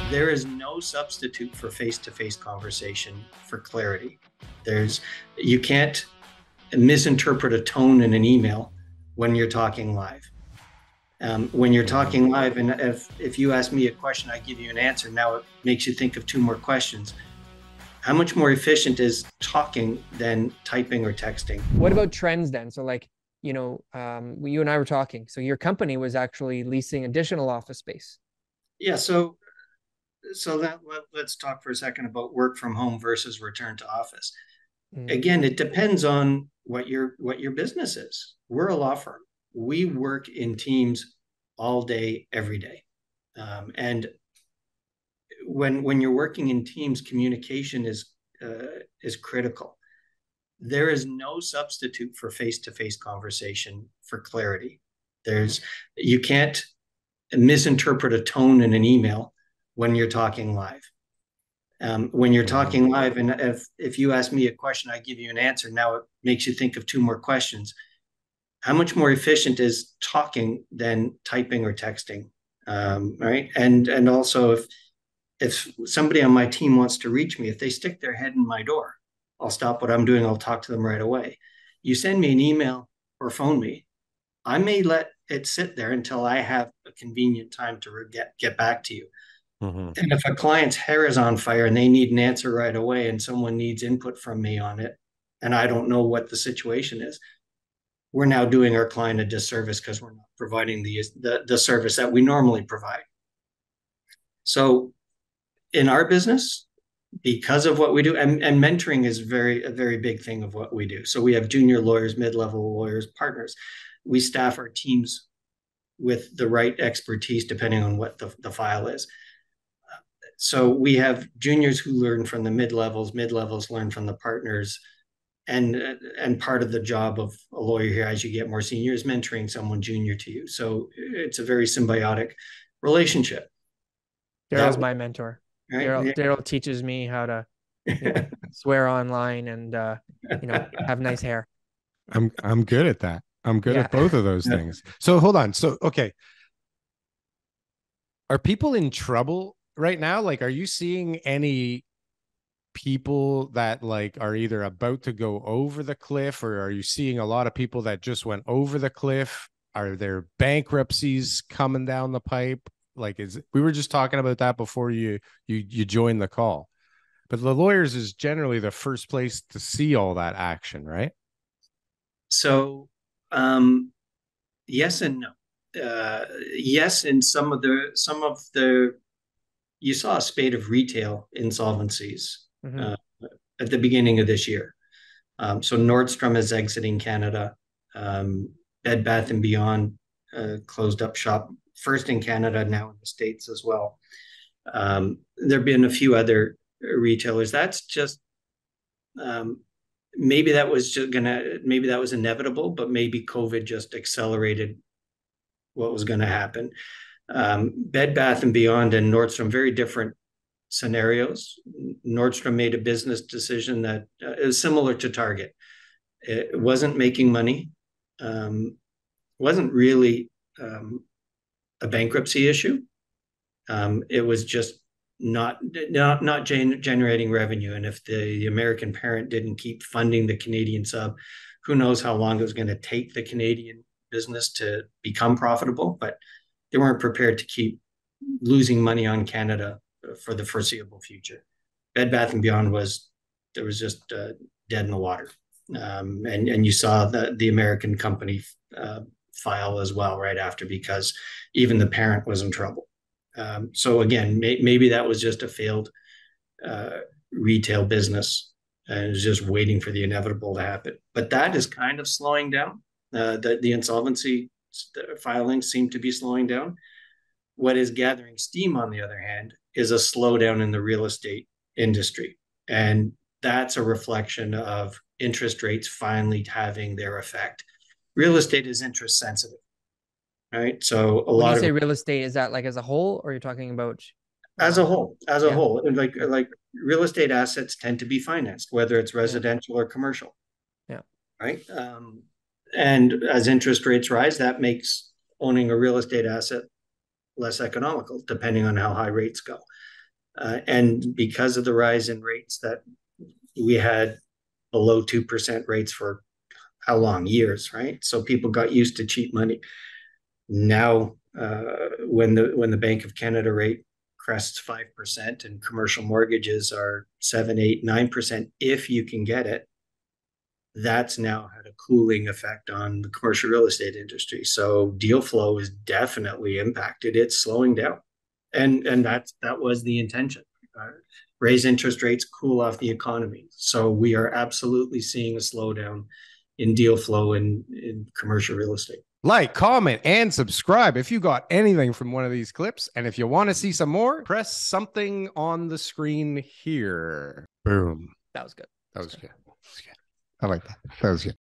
There is no substitute for face-to-face conversation for clarity. You can't misinterpret a tone in an email when you're talking live. When you're talking live, and if you ask me a question, I give you an answer. Now it makes you think of two more questions. How much more efficient is talking than typing or texting? What about trends then? So like, you and I were talking. So your company was actually leasing additional office space. Yeah. Let's talk for a second about work from home versus return to office. Again, it depends on what your business is. We're a law firm. We work in teams all day, every day. And when you're working in teams, communication is critical. There is no substitute for face-to-face conversation for clarity. You can't misinterpret a tone in an email when you're talking live. When you're talking live, and if you ask me a question, I give you an answer. Now it makes you think of two more questions. How much more efficient is talking than typing or texting? Right. And also if somebody on my team wants to reach me, if they stick their head in my door, I'll stop what I'm doing. I'll talk to them right away. You send me an email or phone me, I may let it sit there until I have a convenient time to get back to you. And if a client's hair is on fire and they need an answer right away and someone needs input from me on it, and I don't know what the situation is, we're now doing our client a disservice because we're not providing the service that we normally provide. So in our business, because of what we do, and mentoring is a very big thing of what we do. So we have junior lawyers, mid-level lawyers, partners. We staff our teams with the right expertise depending on what the file is. So we have juniors who learn from the mid-levels learn from the partners. And part of the job of a lawyer here, as you get more senior, is mentoring someone junior to you. So it's a very symbiotic relationship. Daryl's my mentor. Right? Daryl teaches me how to swear online and have nice hair. I'm good at that. I'm good at both of those things. So hold on. So okay. Are people in trouble right now? Like, are you seeing any people that like are either about to go over the cliff, or are you seeing a lot of people that just went over the cliff? Are there bankruptcies coming down the pipe? Like, we were just talking about that before you joined the call, but the lawyers is generally the first place to see all that action, right? So yes and no. Yes, in some of the you saw a spate of retail insolvencies at the beginning of this year. So Nordstrom is exiting Canada. Bed Bath and Beyond closed up shop, first in Canada, now in the States as well. There've been a few other retailers. That's just maybe that was inevitable, but maybe COVID just accelerated what was going to happen. Bed Bath and Beyond and Nordstrom, very different scenarios. Nordstrom made a business decision that is similar to Target. It wasn't making money. Wasn't really a bankruptcy issue. It was just not generating revenue. And if the American parent didn't keep funding the Canadian sub, who knows how long it was going to take the Canadian business to become profitable. But they weren't prepared to keep losing money on Canada for the foreseeable future. Bed Bath and Beyond was just dead in the water. And you saw the American company file as well right after, because even the parent was in trouble. So again, maybe that was just a failed retail business and it was just waiting for the inevitable to happen. But that is kind of slowing down. The insolvency filings seem to be slowing down. What is gathering steam, on the other hand, is a slowdown in the real estate industry. And that's a reflection of interest rates finally having their effect. Real estate is interest sensitive, right? So when you say real estate, is that like as a whole, or you're talking about as a whole? And like real estate assets tend to be financed, whether it's residential or commercial. Yeah. Right. And as interest rates rise, that makes owning a real estate asset less economical, depending on how high rates go. And because of the rise in rates that we had below 2% rates for how long? Years, right? So people got used to cheap money. Now, when the Bank of Canada rate crests 5% and commercial mortgages are 7, 8, 9%, if you can get it, that's now had a cooling effect on the commercial real estate industry. So deal flow is definitely impacted. It's slowing down, and that was the intention. Raise interest rates, cool off the economy. So we are absolutely seeing a slowdown in deal flow in commercial real estate. Like, comment, and subscribe if you got anything from one of these clips. And if you want to see some more, press something on the screen here. Boom. That was good. That was good. I like that. That was good.